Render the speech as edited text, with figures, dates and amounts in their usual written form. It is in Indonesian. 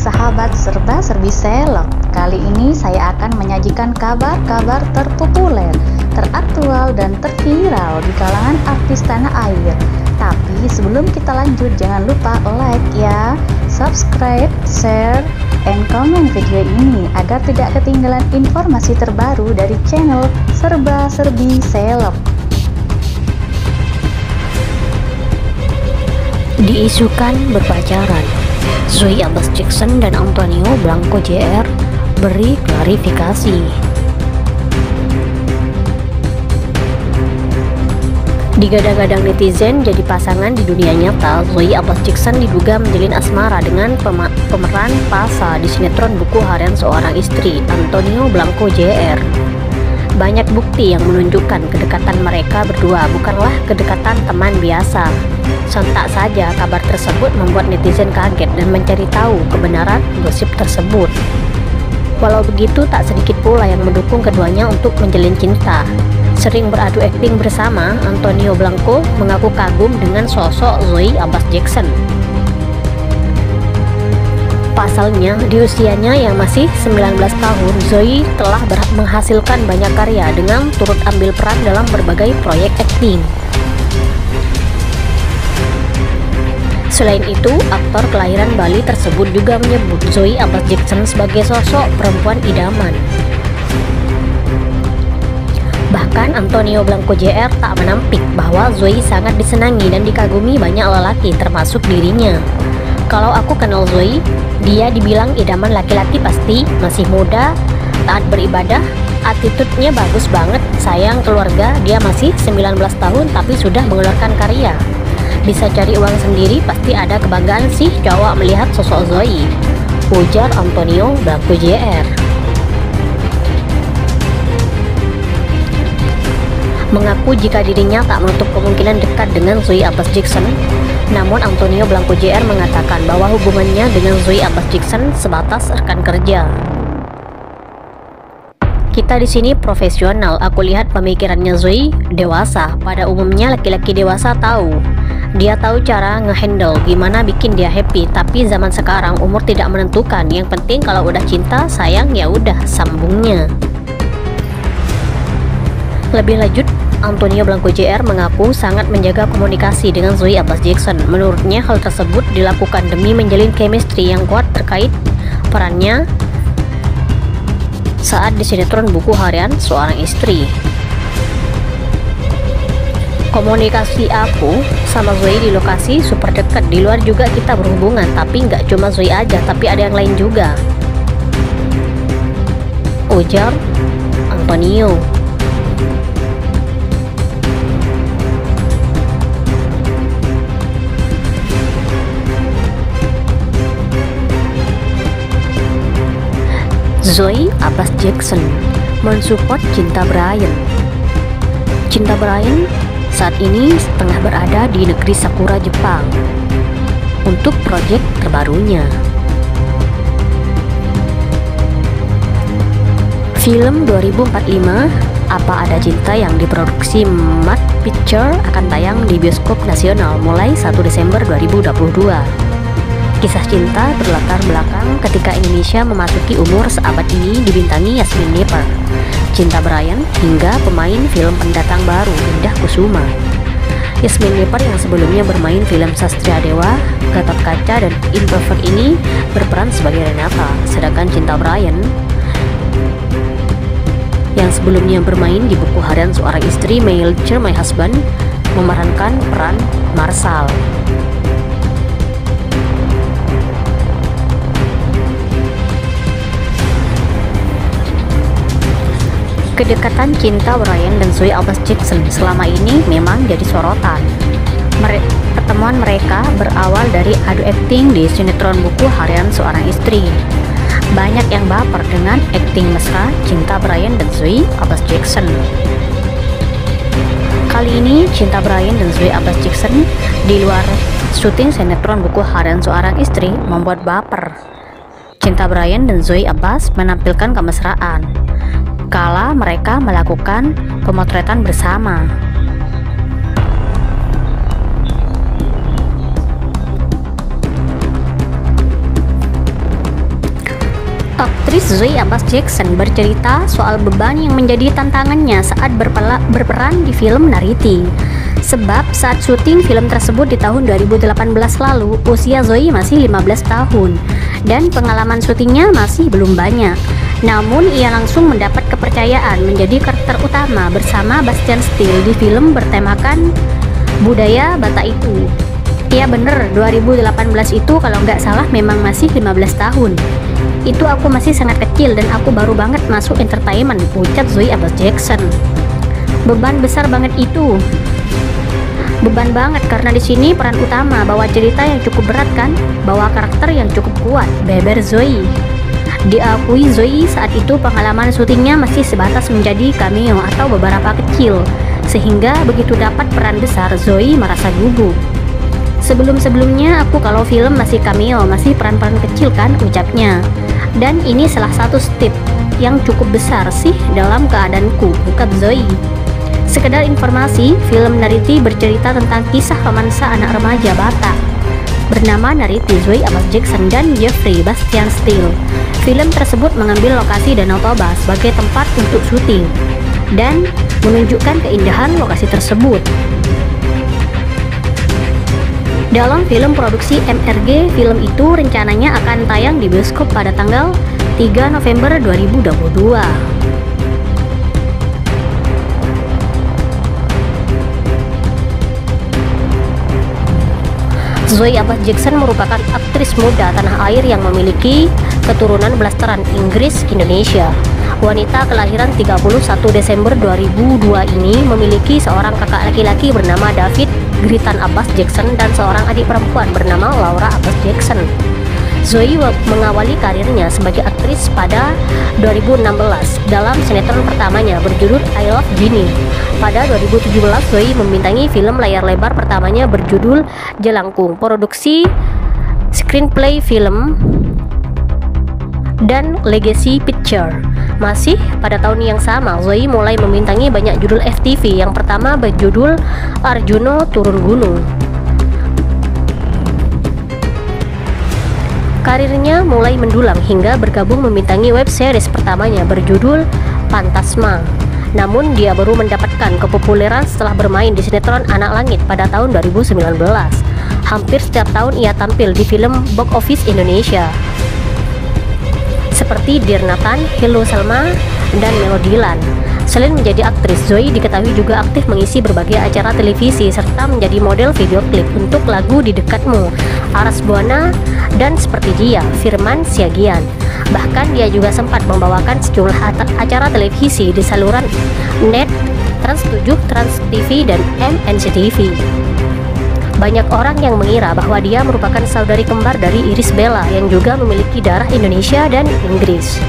sahabat serba-serbi seleb. Kali ini saya akan menyajikan kabar-kabar terpopuler, teraktual, dan terviral di kalangan artis tanah air. Tapi sebelum kita lanjut, jangan lupa like ya, subscribe, share, and comment video ini agar tidak ketinggalan informasi terbaru dari channel serba-serbi seleb. Diisukan berpacaran, Zoe Abbas Jackson dan Antonio Blanco Jr. beri klarifikasi. Digadang-gadang netizen jadi pasangan di dunia nyata, Zoe Abbas Jackson diduga menjalin asmara dengan pemeran Pasa di sinetron Buku Harian Seorang Istri, Antonio Blanco Jr. Banyak bukti yang menunjukkan kedekatan mereka berdua bukanlah kedekatan teman biasa. Sontak saja kabar tersebut membuat netizen kaget dan mencari tahu kebenaran gosip tersebut. Walau begitu, tak sedikit pula yang mendukung keduanya untuk menjalin cinta. Sering beradu akting bersama, Antonio Blanco mengaku kagum dengan sosok Zoe Abbas Jackson. Pasalnya, di usianya yang masih 19 tahun, Zoe telah menghasilkan banyak karya dengan turut ambil peran dalam berbagai proyek akting. Selain itu, aktor kelahiran Bali tersebut juga menyebut Zoe Abbas Jackson sebagai sosok perempuan idaman. Bahkan Antonio Blanco Jr. tak menampik bahwa Zoe sangat disenangi dan dikagumi banyak lelaki termasuk dirinya. Kalau aku kenal Zoe, dia dibilang idaman laki-laki pasti, masih muda, taat beribadah, attitude-nya bagus banget, sayang keluarga, dia masih 19 tahun tapi sudah mengeluarkan karya. Bisa cari uang sendiri, pasti ada kebanggaan sih cowok melihat sosok Zoe, ujar Antonio Blanco Jr. Mengaku jika dirinya tak menutup kemungkinan dekat dengan Zoe Abbas Jackson, namun Antonio Blanco Jr. mengatakan bahwa hubungannya dengan Zoe Abbas Jackson sebatas rekan kerja. Kita di sini profesional, aku lihat pemikirannya Zoe dewasa. Pada umumnya laki-laki dewasa dia tahu cara ngehandle gimana bikin dia happy, tapi zaman sekarang umur tidak menentukan. Yang penting kalau udah cinta, sayang ya udah, sambungnya. Lebih lanjut, Antonio Blanco Jr. mengaku sangat menjaga komunikasi dengan Zoe Abbas Jackson. Menurutnya hal tersebut dilakukan demi menjalin chemistry yang kuat terkait perannya saat di sinetron Buku Harian Seorang Istri. Komunikasi aku sama Zoe di lokasi super dekat, di luar juga kita berhubungan, tapi nggak cuma Zoe aja, tapi ada yang lain juga, ujar Antonio. Zoe Abbas Jackson mensupport Cinta Bryan. Cinta Bryan saat ini tengah berada di negeri Sakura, Jepang untuk proyek terbarunya. Film 2045 Apa Ada Cinta yang diproduksi Mad Picture akan tayang di bioskop nasional mulai 1 Desember 2022. Kisah cinta berlatar belakang ketika Indonesia memasuki umur seabad ini, dibintangi Yasmine Nippert, Cinta Bryan, hingga pemain film pendatang baru Indah Kusuma. Yasmine Nippert yang sebelumnya bermain film Sastria Dewa, Gatot Kaca, dan Imperfect ini berperan sebagai Renata, sedangkan Cinta Bryan yang sebelumnya bermain di Buku Harian Seorang Istri, My Lecture, My Husband, memerankan peran Marshall. Kedekatan Cinta Bryan dan Zoe Abbas Jackson selama ini memang jadi sorotan. Pertemuan mereka berawal dari adu akting di sinetron Buku Harian Seorang Istri. Banyak yang baper dengan akting mesra Cinta Bryan dan Zoe Abbas Jackson. Kali ini Cinta Bryan dan Zoe Abbas Jackson di luar syuting sinetron Buku Harian Seorang Istri membuat baper. Cinta Bryan dan Zoe Abbas menampilkan kemesraan kala mereka melakukan pemotretan bersama. Aktris Zoe Abbas Jackson bercerita soal beban yang menjadi tantangannya saat berperan di film Nariti. Sebab saat syuting film tersebut di tahun 2018 lalu, usia Zoe masih 15 tahun dan pengalaman syutingnya masih belum banyak. Namun ia langsung mendapat kepercayaan menjadi karakter utama bersama Bastian Steele di film bertemakan budaya Batak itu. Ya bener, 2018 itu kalau nggak salah memang masih 15 tahun. Itu aku masih sangat kecil dan aku baru banget masuk entertainment, ucap Zoe Abbas Jackson. Beban besar banget itu. Beban banget karena di sini peran utama bawa cerita yang cukup berat kan, bawa karakter yang cukup kuat, beber Zoe. Diakui Zoe saat itu pengalaman syutingnya masih sebatas menjadi cameo atau beberapa kecil, sehingga begitu dapat peran besar Zoe merasa gugup. Sebelum-sebelumnya aku kalau film masih cameo, masih peran-peran kecil kan, ucapnya. Dan ini salah satu step yang cukup besar sih dalam keadaanku, ungkap Zoe. Sekedar informasi, film Nariti bercerita tentang kisah romansa anak remaja Batak bernama Nariti, Zoe Abbas Jackson dan Jeffrey Bastian Steele. Film tersebut mengambil lokasi Danau Toba sebagai tempat untuk syuting dan menunjukkan keindahan lokasi tersebut. Dalam film produksi MRG, film itu rencananya akan tayang di bioskop pada tanggal 3 November 2022. Zoe Abbas Jackson merupakan aktris muda tanah air yang memiliki keturunan blasteran Inggris Indonesia. Wanita kelahiran 31 Desember 2002 ini memiliki seorang kakak laki-laki bernama David Gritan Abbas Jackson dan seorang adik perempuan bernama Laura Abbas Jackson. Zoe mengawali karirnya sebagai aktris pada 2016 dalam sinetron pertamanya berjudul I Love Ginny. Pada 2017 Zoe membintangi film layar lebar pertamanya berjudul Jelangkung, produksi screenplay film dan Legacy Picture. Masih pada tahun yang sama, Zoe mulai membintangi banyak judul FTV. Yang pertama berjudul Arjuno Turun Gunung. Karirnya mulai mendulang hingga bergabung membintangi web series pertamanya berjudul Pantasma. Namun dia baru mendapatkan kepopuleran setelah bermain di sinetron Anak Langit pada tahun 2019. Hampir setiap tahun ia tampil di film box office Indonesia seperti Dear Nathan, Hello Selma, dan Melodiland. Selain menjadi aktris, Zoe diketahui juga aktif mengisi berbagai acara televisi serta menjadi model video klip untuk lagu Di Dekatmu, Aras Buana, dan Seperti Dia, Firman Siagian. Bahkan dia juga sempat membawakan sejumlah acara televisi di saluran NET, Trans 7, Trans TV, dan MNCTV. Banyak orang yang mengira bahwa dia merupakan saudari kembar dari Irish Bella yang juga memiliki darah Indonesia dan Inggris.